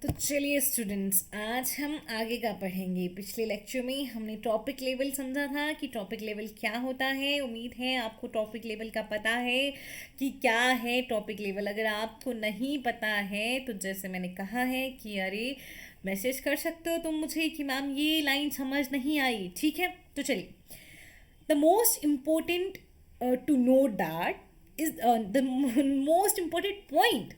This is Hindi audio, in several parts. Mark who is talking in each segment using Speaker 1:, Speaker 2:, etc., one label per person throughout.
Speaker 1: तो चलिए स्टूडेंट्स, आज हम आगे का पढ़ेंगे। पिछले लेक्चर में हमने टॉपिक लेवल समझा था कि टॉपिक लेवल क्या होता है। उम्मीद है आपको टॉपिक लेवल का पता है कि क्या है टॉपिक लेवल। अगर आपको नहीं पता है तो जैसे मैंने कहा है कि अरे मैसेज कर सकते हो तुम मुझे कि मैम ये लाइन समझ नहीं आई। ठीक है, तो चलिए। The most important to note that is the most important point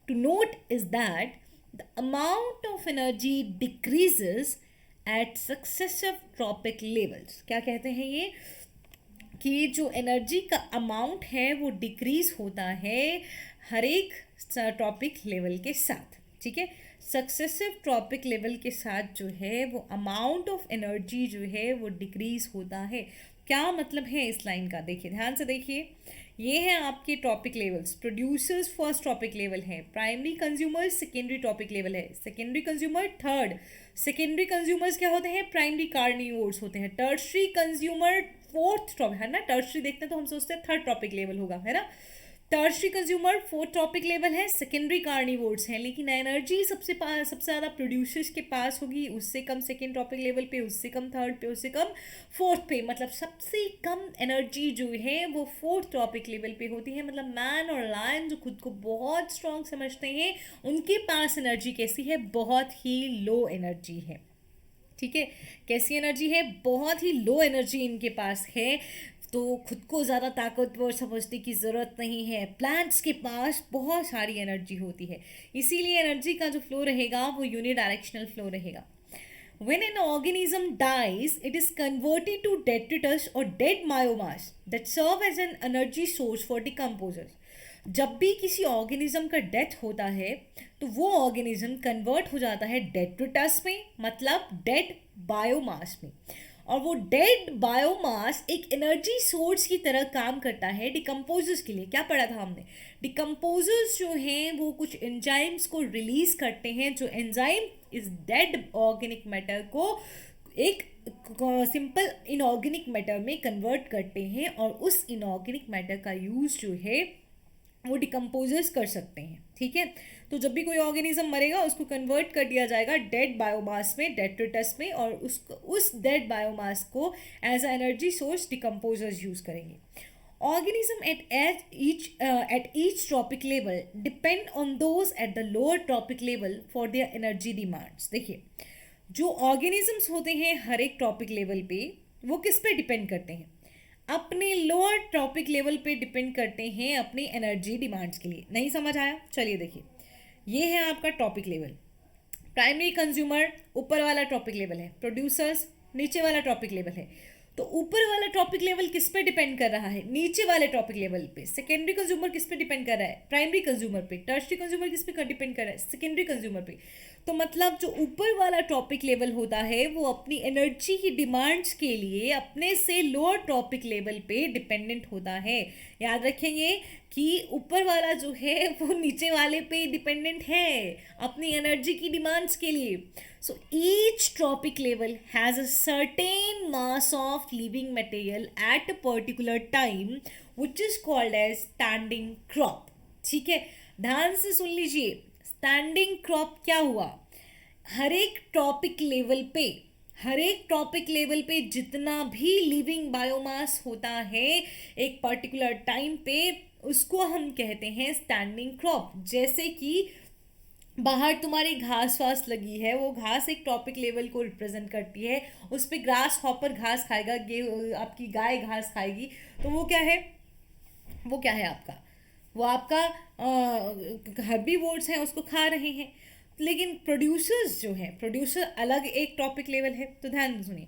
Speaker 1: to note is that the amount of energy decreases at successive tropic levels. क्या कहते हैं ये कि जो एनर्जी का अमाउंट है वो डिक्रीज होता है हर एक टॉपिक लेवल के साथ। ठीक है, सक्सेसिव टॉपिक लेवल के साथ जो है वो अमाउंट ऑफ एनर्जी जो है वो डिक्रीज होता है। क्या मतलब है इस लाइन का, देखिए ध्यान से देखिए। ये है आपके trophic levels. Producers first trophic level है, primary consumer secondary trophic level है, secondary consumer third, secondary consumers क्या होते हैं, प्राइमरी कार्निवोर्स होते हैं, टर्शरी कंज्यूमर फोर्थ टॉपिक है ना। टर्शरी देखते हैं तो हम सोचते हैं थर्ड टॉपिक लेवल होगा, है ना। Tertiary consumer fourth topic level है, सेकेंडरी कार्निवोर्स हैं, लेकिन एनर्जी सबसे ज़्यादा प्रोड्यूसर्स के पास होगी, उससे कम सेकेंड टॉपिक लेवल पे, उससे कम थर्ड पे, उससे कम फोर्थ पे। मतलब सबसे कम एनर्जी जो है वो फोर्थ टॉपिक लेवल पे होती है। मतलब मैन और लायन जो खुद को बहुत स्ट्रांग समझते हैं उनके पास एनर्जी कैसी है, बहुत ही लो एनर्जी है। ठीक है, कैसी एनर्जी है, बहुत ही लो एनर्जी इनके पास है। तो खुद को ज़्यादा ताकतवर समझने की ज़रूरत नहीं है। प्लांट्स के पास बहुत सारी एनर्जी होती है, इसीलिए एनर्जी का जो फ्लो रहेगा वो यूनिडायरेक्शनल फ्लो रहेगा। When an organism dies, it is converted to detritus or dead biomass that serve as an energy source for decomposers. जब भी किसी ऑर्गेनिज्म का डेथ होता है तो वो ऑर्गेनिज्म कन्वर्ट हो जाता है डेट्रिटस में, मतलब डेड बायोमास में। और वो डेड बायोमास एक एनर्जी सोर्स की तरह काम करता है डिकम्पोजर्स के लिए। क्या पढ़ा था हमने, डिकम्पोजर्स जो हैं वो कुछ एंजाइम्स को रिलीज करते हैं, जो एंजाइम इस डेड ऑर्गेनिक मैटर को एक सिंपल इनऑर्गेनिक मैटर में कन्वर्ट करते हैं, और उस इनऑर्गेनिक मैटर का यूज़ जो है वो डिकम्पोजर्स कर सकते हैं। ठीक है, तो जब भी कोई ऑर्गेनिज्म मरेगा उसको कन्वर्ट कर दिया जाएगा डेड बायोमास में, डेट्रिटस में, और उस डेड बायोमास को as a energy source decomposers use करेंगे। Organism at each tropic level depend on those at the lower tropic level for their energy demands. देखिए, जो ऑर्गेनिजम्स होते हैं हर एक टॉपिक लेवल पे वो किस पे डिपेंड करते हैं, अपने लोअर टॉपिक लेवल पे डिपेंड करते हैं अपनी एनर्जी डिमांड्स के लिए। नहीं समझ आया, चलिए देखिए। ये है आपका टॉपिक लेवल। प्राइमरी कंज्यूमर ऊपर वाला टॉपिक लेवल है, प्रोड्यूसर्स नीचे वाला टॉपिक लेवल है। तो ऊपर वाला टॉपिक लेवल किस पे डिपेंड कर रहा है, नीचे वाले टॉपिक लेवल पे। सेकेंडरी कंज्यूमर किस पे डिपेंड कर रहा है, प्राइमरी कंज्यूमर पे। टर्शरी कंज्यूमर किस पे डिपेंड कर रहा है, सेकेंडरी कंज्यूमर पे। तो मतलब जो ऊपर वाला टॉपिक लेवल होता है वो अपनी एनर्जी की डिमांड्स के लिए अपने से लोअर टॉपिक लेवल पे डिपेंडेंट होता है। याद रखेंगे कि ऊपर वाला जो है वो नीचे वाले पे डिपेंडेंट है अपनी एनर्जी की डिमांड्स के लिए। So each tropic level has a certain mass of living material at a particular time which is called as standing crop. ठीक है, ध्यान से सुन लीजिए। स्टैंडिंग क्रॉप क्या हुआ, हर एक टॉपिक लेवल पे जितना भी लिविंग बायोमास होता है एक पर्टिकुलर टाइम पे उसको हम कहते हैं स्टैंडिंग क्रॉप। जैसे कि बाहर तुम्हारी घास वास लगी है, वो घास एक टॉपिक लेवल को रिप्रेजेंट करती है। उस पर ग्रास हॉपर घास खाएगा, आपकी गाय घास खाएगी, तो वो क्या है, वो क्या है आपका, वो आपका हर्बीवोर्स हैं, उसको खा रहे हैं। लेकिन प्रोड्यूसर्स जो हैं, प्रोड्यूसर अलग एक टॉपिक लेवल है। तो ध्यान सुनिए,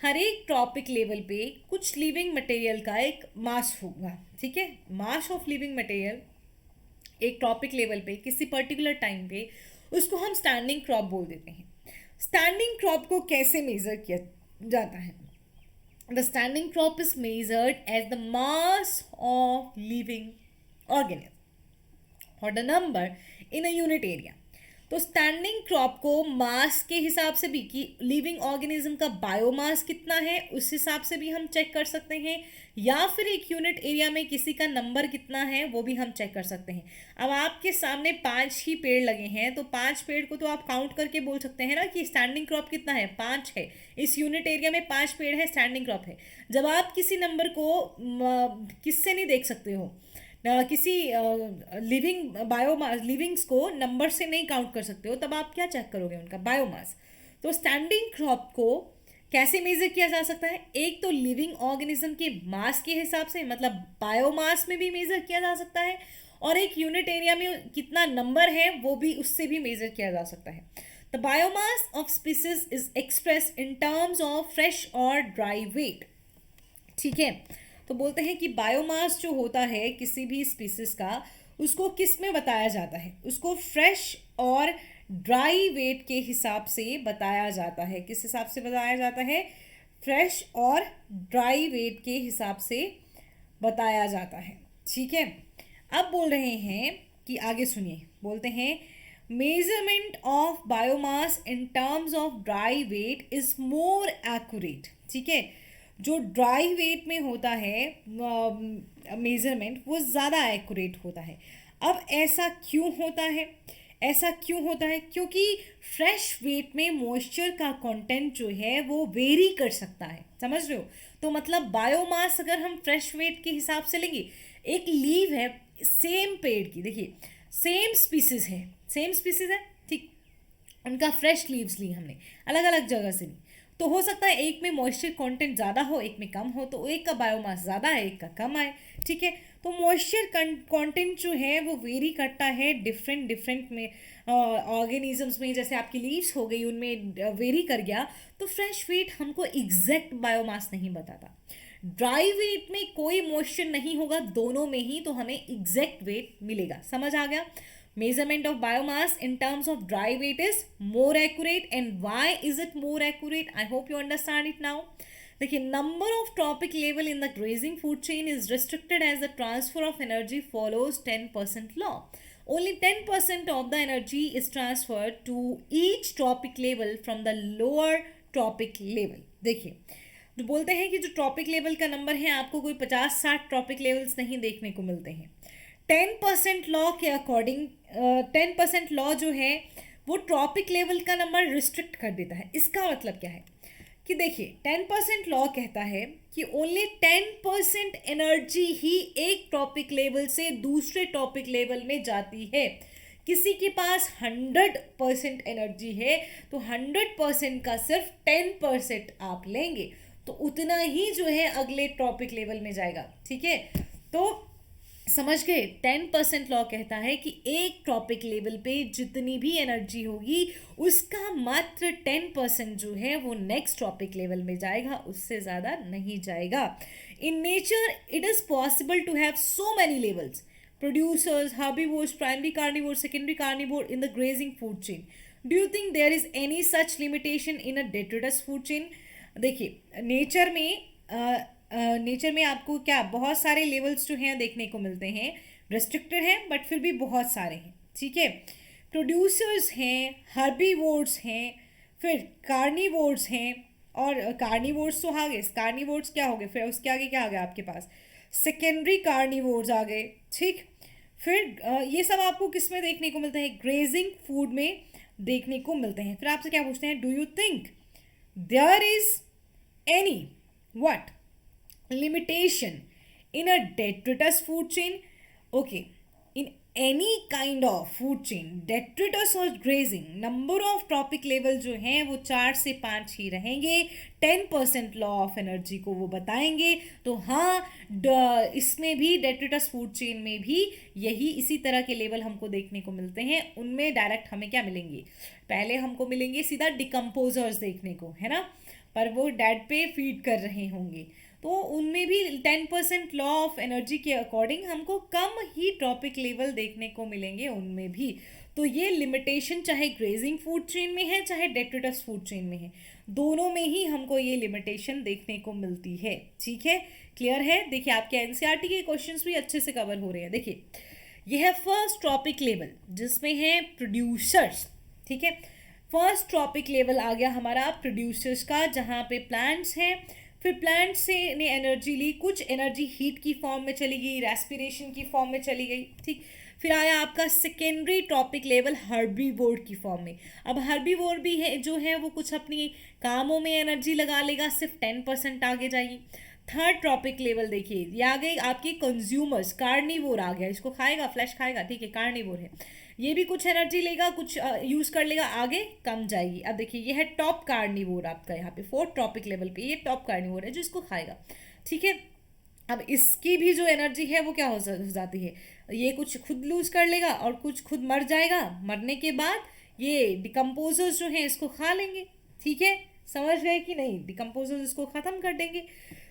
Speaker 1: हर एक टॉपिक लेवल पे कुछ लिविंग मटेरियल का एक मास होगा। ठीक है, मास ऑफ लिविंग मटेरियल एक टॉपिक लेवल पे किसी पर्टिकुलर टाइम पे उसको हम स्टैंडिंग क्रॉप बोल देते हैं। स्टैंडिंग क्रॉप को कैसे मेजर किया जाता है, the standing crop is measured as the mass of living organism or the number in a unit area. तो स्टैंडिंग क्रॉप को मास के हिसाब से भी कि लिविंग ऑर्गेनिज्म का बायोमास कितना है उस हिसाब से भी हम चेक कर सकते हैं, या फिर एक यूनिट एरिया में किसी का नंबर कितना है वो भी हम चेक कर सकते हैं। अब आपके सामने 5 ही पेड़ लगे हैं तो 5 पेड़ को तो आप काउंट करके बोल सकते हैं ना कि स्टैंडिंग क्रॉप कितना है, 5 है। इस यूनिट एरिया में 5 पेड़ है, स्टैंडिंग क्रॉप है। जब आप किसी नंबर को किससे नहीं देख सकते हो, किसी लिविंग बायोमास लिविंग्स को नंबर से नहीं काउंट कर सकते हो, तब आप क्या चेक करोगे, उनका बायोमास। तो स्टैंडिंग क्रॉप को कैसे मेजर किया जा सकता है, एक तो लिविंग ऑर्गेनिज्म के मास के हिसाब से, मतलब बायोमास में भी मेजर किया जा सकता है, और एक यूनिट एरिया में कितना नंबर है वो भी, उससे भी मेजर किया जा सकता है। The biomass of species is express in terms of fresh और ड्राई वेट। ठीक है, तो बोलते हैं कि बायोमास जो होता है किसी भी स्पीसीज का, उसको किस में बताया जाता है, उसको फ्रेश और ड्राई वेट के हिसाब से बताया जाता है। किस हिसाब से बताया जाता है, फ्रेश और ड्राई वेट के हिसाब से बताया जाता है। ठीक है, अब बोल रहे हैं कि आगे सुनिए, बोलते हैं measurement of biomass in terms of dry weight is more accurate. ठीक है, जो ड्राई वेट में होता है मेजरमेंट वो ज़्यादा एक्यूरेट होता है। अब ऐसा क्यों होता है, ऐसा क्यों होता है, क्योंकि फ्रेश वेट में मॉइस्चर का कंटेंट जो है वो वेरी कर सकता है, समझ रहे हो। तो मतलब बायोमास अगर हम फ्रेश वेट के हिसाब से लेंगे, एक लीव है सेम पेड़ की, देखिए सेम स्पीसीज है, सेम स्पीसीज है, ठीक, उनका फ्रेश लीव्स ली हमने, अलग अलग जगह से ली, तो हो सकता है एक में मॉइस्चर कंटेंट ज़्यादा हो, एक में कम हो, तो एक का बायोमास ज़्यादा है, एक का कम आए। ठीक है, तो मॉइस्चर कंटेंट जो है वो वेरी करता है डिफरेंट डिफरेंट में ऑर्गेनिजम्स में, जैसे आपकी लीव्स हो गई उनमें वेरी कर गया, तो फ्रेश वेट हमको एग्जैक्ट बायोमास नहीं बताता। ड्राई वेट में कोई मॉइस्चर नहीं होगा दोनों में ही, तो हमें एग्जैक्ट वेट मिलेगा। समझ आ गया, measurement of biomass in terms of dry weight is more accurate, and why is it more accurate? I hope you understand it now. देखिए, number of trophic level in the grazing food chain is restricted as the transfer of energy follows 10% law. Only 10% of the energy is transferred to each trophic level from the lower trophic level. देखिए, जो बोलते हैं कि जो ट्रॉपिक लेवल का नंबर है, आपको कोई 50-60 ट्रॉपिक लेवल्स नहीं देखने को मिलते हैं। 10% लॉ के अकॉर्डिंग 10% लॉ जो है वो ट्रॉपिक लेवल का नंबर रिस्ट्रिक्ट कर देता है। इसका मतलब क्या है कि देखिए, 10% लॉ कहता है कि ओनली 10% एनर्जी ही एक टॉपिक लेवल से दूसरे टॉपिक लेवल में जाती है। किसी के पास 100% एनर्जी है तो 100% का सिर्फ 10% आप लेंगे, तो उतना ही जो है अगले टॉपिक लेवल में जाएगा। ठीक है, तो समझ गए, 10% लॉ कहता है कि एक टॉपिक लेवल पे जितनी भी एनर्जी होगी उसका मात्र 10% जो है वो नेक्स्ट टॉपिक लेवल में जाएगा, उससे ज़्यादा नहीं जाएगा। In nature it is possible to have so many levels, producers, herbivores, primary carnivores, secondary carnivore in the grazing food chain. Do you think there is any such limitation in a detritus food chain? देखिए, नेचर में आपको क्या बहुत सारे लेवल्स जो हैं देखने को मिलते हैं, रेस्ट्रिक्टेड हैं बट फिर भी बहुत सारे हैं। ठीक है, प्रोड्यूसर्स हैं, हर्बीवोर्स हैं, फिर कार्निवोर्स हैं, और कार्निवोर्स तो आ गए, कार्निवोर्स क्या हो गए, फिर उसके आगे क्या आ गया आपके पास, सेकेंडरी कार्निवोर्स आ गए। ठीक, फिर ये सब आपको किस में देखने को मिलते हैं, ग्रेजिंग फूड में देखने को मिलते हैं। फिर आपसे क्या पूछते हैं, do you think there is any what limitation in a detritus food chain? Okay, in any kind of food chain, detritus or grazing, number of trophic level जो हैं वो 4 से 5 ही रहेंगे। 10% लॉ ऑफ एनर्जी को वो बताएंगे। तो हाँ, इसमें भी detritus food chain में भी यही इसी तरह के लेवल हमको देखने को मिलते हैं। उनमें डायरेक्ट हमें क्या मिलेंगे, पहले हमको मिलेंगे सीधा डिकम्पोजर्स देखने को, है ना, पर वो डेड पे फीड कर रहे होंगे, तो उनमें भी 10% लॉ ऑफ एनर्जी के अकॉर्डिंग हमको कम ही ट्रॉपिक लेवल देखने को मिलेंगे उनमें भी। तो ये लिमिटेशन चाहे ग्रेजिंग फूड चेन में है चाहे डेट्रिटस फूड चेन में है, दोनों में ही हमको ये लिमिटेशन देखने को मिलती है। ठीक है, क्लियर है। देखिए, आपके एनसीईआरटी के क्वेश्चंस भी अच्छे से कवर हो रहे हैं। देखिए, ये है फर्स्ट ट्रॉपिक लेवल जिसमें है प्रोड्यूसर्स, ठीक है। फर्स्ट ट्रॉपिक लेवल आ गया हमारा प्रोड्यूसर्स का, जहाँ पे प्लांट्स हैं। फिर प्लांट से ने एनर्जी ली, कुछ एनर्जी हीट की फॉर्म में चली गई, रेस्पिरेशन की फॉर्म में चली गई, ठीक। फिर आया आपका सेकेंडरी ट्रॉपिक लेवल हर्बीवोर की फॉर्म में। अब हर्बीवोर भी है जो है वो कुछ अपनी कामों में एनर्जी लगा लेगा, सिर्फ 10% आगे जाएगी। थर्ड ट्रॉपिक लेवल देखिए, ये आ गए आपके कंज्यूमर्स, कार्निवोर आ गया, इसको खाएगा, फ्लैश खाएगा, ठीक है, कार्निवोर है। ये भी कुछ एनर्जी लेगा, कुछ यूज कर लेगा, आगे कम जाएगी। अब देखिए ये है टॉप कार्निवोर आपका, यहाँ पे फोर्थ ट्रॉपिक लेवल पे ये टॉप कार्निवोर है जो इसको खाएगा, ठीक है। अब इसकी भी जो एनर्जी है वो क्या हो जाती है, ये कुछ खुद लूज कर लेगा और कुछ खुद मर जाएगा, मरने के बाद ये डिकम्पोजर्स जो हैं इसको खा लेंगे, ठीक है। समझ गए कि नहीं, डिकम्पोजर्स इसको ख़त्म कर देंगे।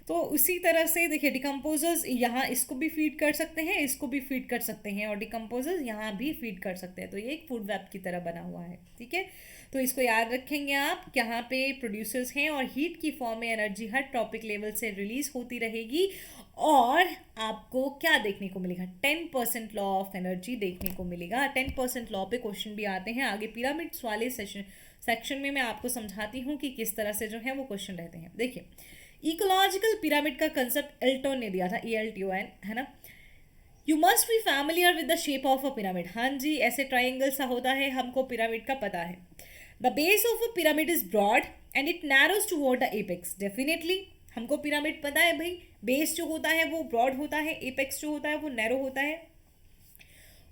Speaker 1: तो उसी तरह से देखिए डिकम्पोजर्स यहाँ इसको भी फीड कर सकते हैं, इसको भी फीड कर सकते हैं, और डिकम्पोजर्स यहाँ भी फीड कर सकते हैं। तो ये एक फूड वेब की तरह बना हुआ है, ठीक है। तो इसको याद रखेंगे आप, यहाँ पे प्रोड्यूसर्स हैं और हीट की फॉर्म में एनर्जी हर टॉपिक लेवल से रिलीज होती रहेगी। और आपको क्या देखने को मिलेगा, 10% लॉ ऑफ एनर्जी देखने को मिलेगा। 10% लॉ पे क्वेश्चन भी आते हैं आगे पिरामिड्स वाले सेक्शन में मैं आपको समझाती हूँ कि किस तरह से जो है वो क्वेश्चन रहते हैं। देखिए इकोलॉजिकल पिरामिड का कंसेप्ट एल्टन ने दिया था, ELTON, है ना। You must be familiar with the shape of a pyramid. हाँ जी, ऐसे ट्राइंगल सा होता है, हमको पिरामिड का पता है। The base of a pyramid is broad and it narrows toward the apex. Definitely हमको पिरामिड पता है भाई, बेस जो होता है वो ब्रॉड होता है, एपेक्स जो होता है वो नैरो होता है।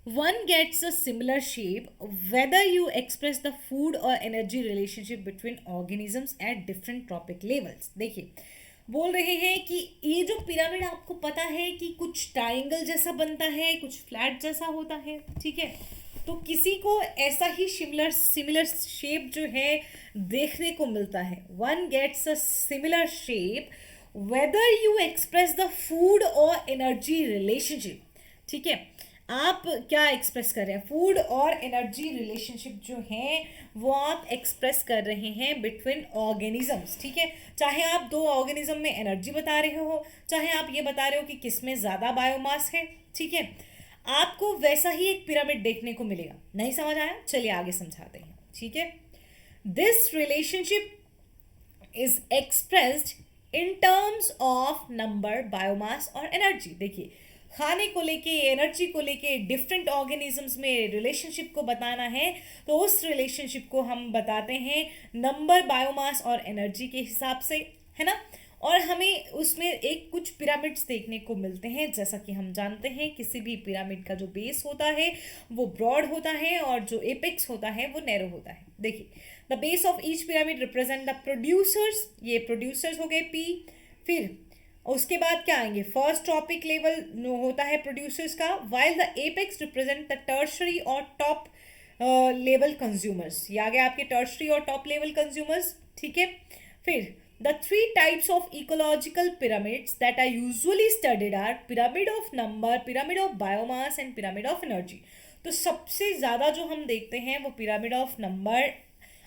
Speaker 1: One gets a similar shape whether you express the food or energy relationship between organisms at different tropic levels। देखिए बोल रहे हैं कि ये जो पिरामिड आपको पता है कि कुछ ट्राइंगल जैसा बनता है, कुछ फ्लैट जैसा होता है, ठीक है। तो किसी को ऐसा ही सिमिलर शेप जो है देखने को मिलता है। One gets a similar shape whether you express the food और एनर्जी रिलेशनशिप, ठीक है। आप क्या एक्सप्रेस कर रहे हैं, फूड और एनर्जी रिलेशनशिप जो है वो आप एक्सप्रेस कर रहे हैं बिटवीन ऑर्गेनिजम्स, ठीक है। चाहे आप दो ऑर्गेनिज्म में एनर्जी बता रहे हो, चाहे आप ये बता रहे हो कि किस में ज़्यादा बायोमास है, ठीक है। आपको वैसा ही एक पिरामिड देखने को मिलेगा। नहीं समझ आया, चलिए आगे समझाते हैं, ठीक है। This relationship is expressed in terms of number, biomass और एनर्जी। देखिए खाने को लेके, एनर्जी को लेके डिफरेंट ऑर्गेनिजम्स में रिलेशनशिप को बताना है, तो उस रिलेशनशिप को हम बताते हैं नंबर, बायोमास और एनर्जी के हिसाब से, है ना। और हमें उसमें एक कुछ पिरामिड्स देखने को मिलते हैं। जैसा कि हम जानते हैं किसी भी पिरामिड का जो बेस होता है वो ब्रॉड होता है और जो एपेक्स होता है वो नैरो होता है। देखिए the base of each pyramid represent the producers, ये प्रोड्यूसर्स हो गए P। फिर उसके बाद क्या आएंगे, फर्स्ट टॉपिक लेवल होता है प्रोड्यूसर्स का, while the apex represent the tertiary और टॉप लेवल कंज्यूमर्स। ये आ गए आपके टर्शरी और टॉप लेवल कंज्यूमर्स, ठीक है। फिर the three types of ecological pyramids that are usually studied are pyramid of number, pyramid of biomass and pyramid of energy. तो सबसे ज़्यादा जो हम देखते हैं वो पिरामिड ऑफ नंबर,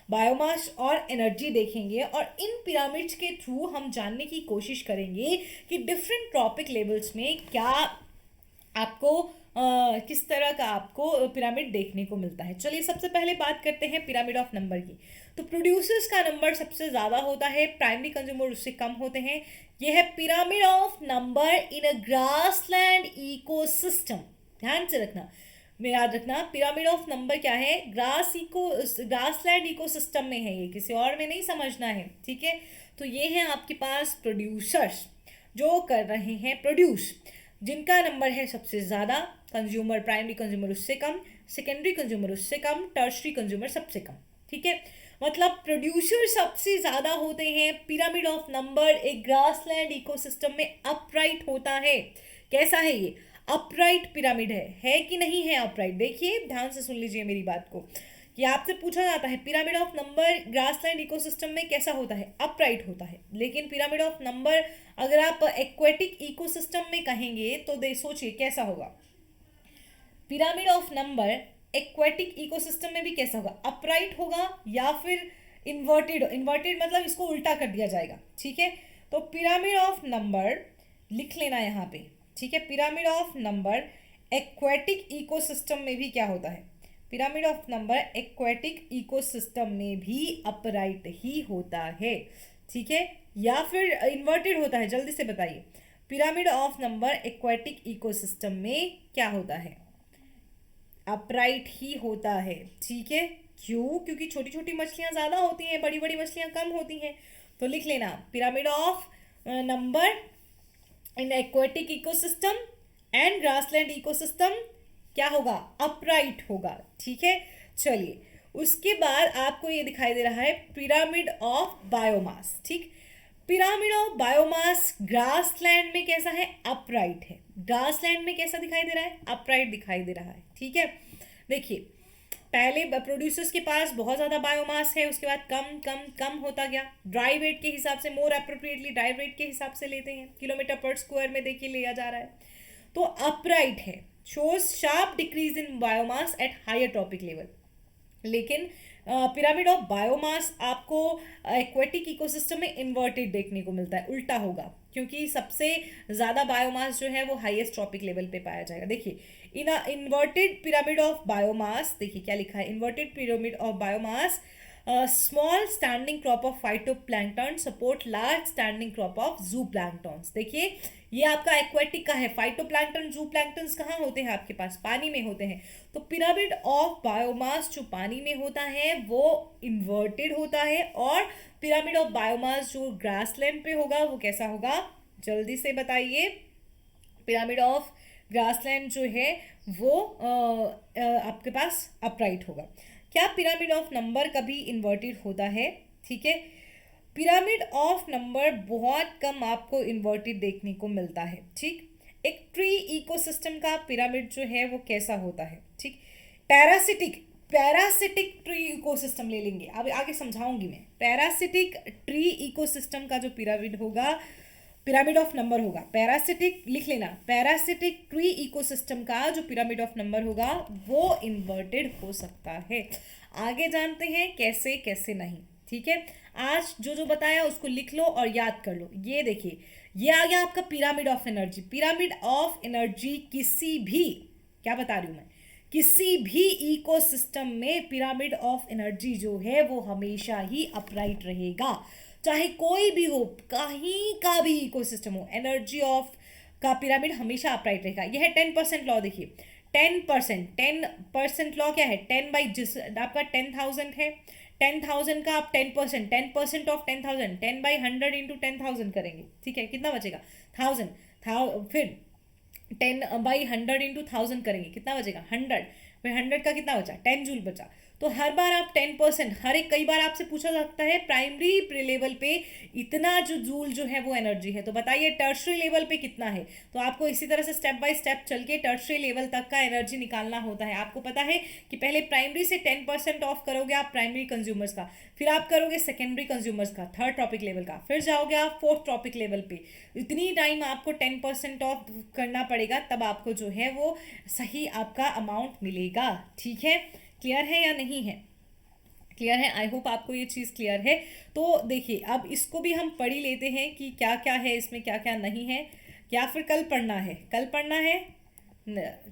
Speaker 1: बायोमास और एनर्जी देखेंगे, और इन पिरामिड्स के थ्रू हम जानने की कोशिश करेंगे कि डिफरेंट ट्रॉपिक लेवल्स में क्या आपको किस तरह का आपको पिरामिड देखने को मिलता है। चलिए सबसे पहले बात करते हैं पिरामिड ऑफ नंबर की। तो प्रोड्यूसर्स का नंबर सबसे ज़्यादा होता है, प्राइमरी कंज्यूमर उससे कम होते हैं। यह है pyramid of number in a grassland ecosystem. ध्यान से रखना, में याद रखना, पिरामिड ऑफ नंबर क्या है, ग्रासलैंड इकोसिस्टम में है, ये किसी और में नहीं समझना है, ठीक है। तो ये है आपके पास प्रोड्यूसर्स जो कर रहे हैं प्रोड्यूस, जिनका नंबर है सबसे ज़्यादा, कंज्यूमर प्राइमरी कंज्यूमर उससे कम, सेकेंडरी कंज्यूमर उससे कम, टर्शरी कंज्यूमर सबसे कम, ठीक है। मतलब प्रोड्यूसर सबसे ज़्यादा होते हैं। पिरामिड ऑफ नंबर एक ग्रासलैंड इकोसिस्टम में अपराइट होता है। कैसा है ये, अपराइट पिरामिड है कि नहीं है अपराइट। देखिए ध्यान से सुन लीजिए मेरी बात को, कि आपसे पूछा जाता है pyramid of number grassland ecosystem में कैसा होता है, अपराइट होता है। लेकिन पिरामिड ऑफ नंबर अगर आप एक्वेटिक इकोसिस्टम में कहेंगे तो सोचिए कैसा होगा। Pyramid of number aquatic ecosystem में भी कैसा होगा, अपराइट होगा या फिर इन्वर्टेड। इन्वर्टेड मतलब इसको उल्टा कर दिया जाएगा, ठीक है। तो पिरामिड ऑफ नंबर लिख लेना यहाँ पे, ठीक है। Pyramid of number aquatic ecosystem में भी क्या होता है, pyramid of number aquatic ecosystem में भी अपराइट ही होता है, ठीक है, या फिर इन्वर्टेड होता है? जल्दी से बताइए, pyramid of number aquatic ecosystem में क्या होता है? अपराइट ही होता है, ठीक है। क्यों? क्योंकि छोटी छोटी मछलियां ज्यादा होती हैं, बड़ी बड़ी मछलियां कम होती हैं। तो लिख लेना, pyramid of number in aquatic ecosystem and grassland ecosystem क्या होगा? अपराइट होगा, ठीक है। चलिए, उसके बाद आपको ये दिखाई दे रहा है पिरामिड ऑफ बायोमास, ठीक। पिरामिड ऑफ बायोमास ग्रासलैंड में कैसा है? अपराइट है। ग्रासलैंड में कैसा दिखाई दे रहा है? अपराइट दिखाई दे रहा है, ठीक है। देखिए, पहले प्रोड्यूसर्स के पास बहुत ज़्यादा बायोमास है, उसके बाद कम कम कम होता गया। ड्राई वेट के हिसाब से, मोर अप्रोप्रिएटली ड्राई वेट के हिसाब से लेते हैं, किलोमीटर पर स्क्वायर में देखिए लिया जा रहा है। तो अपराइट है, shows sharp decrease in biomass at higher trophic level. लेकिन पिरामिड ऑफ बायोमास आपको एक्वेटिक इकोसिस्टम में इन्वर्टेड देखने को मिलता है, उल्टा होगा, क्योंकि सबसे ज़्यादा बायोमास जो है वो हाईएस्ट ट्रॉपिक लेवल पे पाया जाएगा। देखिए, in inverted pyramid of biomass, देखिए क्या लिखा है, inverted pyramid of biomass small standing crop of phytoplankton support large standing crop of जू प्लैंक्टन्स। देखिए, ये आपका एक्वेटिक का है। फाइटोप्लैंक्टन, जू प्लैंक्टन्स कहाँ होते हैं आपके पास? पानी में होते हैं। तो पिरामिड ऑफ बायोमास जो पानी में होता है वो इन्वर्टेड होता है, और पिरामिड ऑफ बायोमास जो ग्रासलैंड पे होगा वो कैसा होगा? जल्दी से बताइए। पिरामिड ऑफ ग्रासलैंड जो है वो आपके पास अपराइट होगा। क्या पिरामिड ऑफ नंबर कभी इन्वर्टेड होता है? ठीक है, पिरामिड ऑफ नंबर बहुत कम आपको इन्वर्टेड देखने को मिलता है, ठीक। एक ट्री इकोसिस्टम का पिरामिड जो है वो कैसा होता है, ठीक। पैरासिटिक पैरासिटिक ट्री इकोसिस्टम ले लेंगे, अब आगे समझाऊंगी मैं। पैरासिटिक ट्री इकोसिस्टम का जो पिरामिड होगा, पिरामिड ऑफ नंबर होगा, पैरासिटिक लिख लेना, पैरासिटिक ट्री इकोसिस्टम का जो पिरामिड ऑफ नंबर होगा वो इन्वर्टेड हो सकता है। आगे जानते हैं कैसे कैसे नहीं, ठीक है। आज जो जो बताया उसको लिख लो और याद कर लो। ये देखिए, ये आ गया आपका pyramid of energy. Pyramid of energy किसी भी, क्या बता रही हूं मैं, किसी भी इकोसिस्टम में पिरामिड ऑफ एनर्जी जो है वो हमेशा ही अपराइट रहेगा, चाहे कोई भी हो, कहीं का भी इकोसिस्टम हो, एनर्जी ऑफ का पिरामिड हमेशा अपराइट रहेगा। यह है 10% लॉ। देखिए 10% लॉ क्या है? 10 बाई, जिस आपका 10,000 है, 10,000 का आप 10%, 10% ऑफ 10,000, 10 बाई 100 इंटू 10,000 करेंगे, ठीक है, कितना बचेगा? 1000। फिर 10 बाई 100 इंटू 1000 करेंगे, कितना बचेगा? 100। फिर 100 का कितना बचा? 10 जूल बचा। तो हर बार आप 10%, हर एक, कई बार आपसे पूछा जाता है प्राइमरी लेवल पे इतना जो जूल जो है वो एनर्जी है, तो बताइए टर्शरी लेवल पे कितना है। तो आपको इसी तरह से स्टेप बाय स्टेप चल के टर्शरी लेवल तक का एनर्जी निकालना होता है। आपको पता है कि पहले प्राइमरी से 10% ऑफ करोगे आप प्राइमरी कंज्यूमर्स का, फिर आप करोगे सेकेंडरी कंज्यूमर्स का, थर्ड ट्रॉपिक लेवल का, फिर जाओगे आप फोर्थ ट्रॉपिक लेवल पे। इतनी टाइम आपको 10% ऑफ करना पड़ेगा, तब आपको जो है वो सही आपका अमाउंट मिलेगा, ठीक है। क्लियर है या नहीं है? क्लियर है, आई होप आपको ये चीज़ क्लियर है। तो देखिए, अब इसको भी हम पढ़ ही लेते हैं कि क्या क्या है इसमें, क्या क्या नहीं है, या फिर कल पढ़ना है? कल पढ़ना है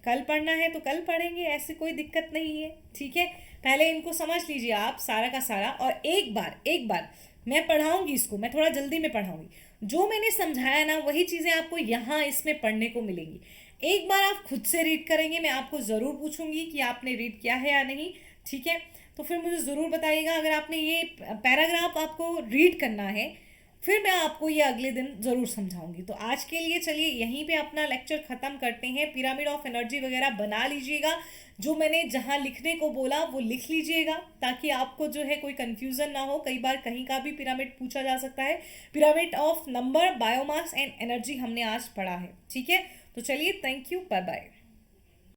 Speaker 1: कल पढ़ना है तो कल पढ़ेंगे, ऐसी कोई दिक्कत नहीं है, ठीक है। पहले इनको समझ लीजिए आप सारा का सारा, और एक बार मैं पढ़ाऊंगी इसको, मैं थोड़ा जल्दी में पढ़ाऊंगी। जो मैंने समझाया ना वही चीज़ें आपको यहाँ इसमें पढ़ने को मिलेंगी। एक बार आप खुद से रीड करेंगे, मैं आपको ज़रूर पूछूंगी कि आपने रीड किया है या नहीं, ठीक है। तो फिर मुझे ज़रूर बताइएगा अगर आपने ये पैराग्राफ आपको रीड करना है, फिर मैं आपको ये अगले दिन ज़रूर समझाऊंगी। तो आज के लिए चलिए यहीं पे अपना लेक्चर ख़त्म करते हैं। पिरामिड ऑफ एनर्जी वगैरह बना लीजिएगा, जो मैंने जहाँ लिखने को बोला वो लिख लीजिएगा, ताकि आपको जो है कोई कन्फ्यूज़न ना हो। कई बार कहीं का भी पिरामिड पूछा जा सकता है। Pyramid of number, biomass and energy हमने आज पढ़ा है, ठीक है। तो चलिए, थैंक यू, बाय बाय।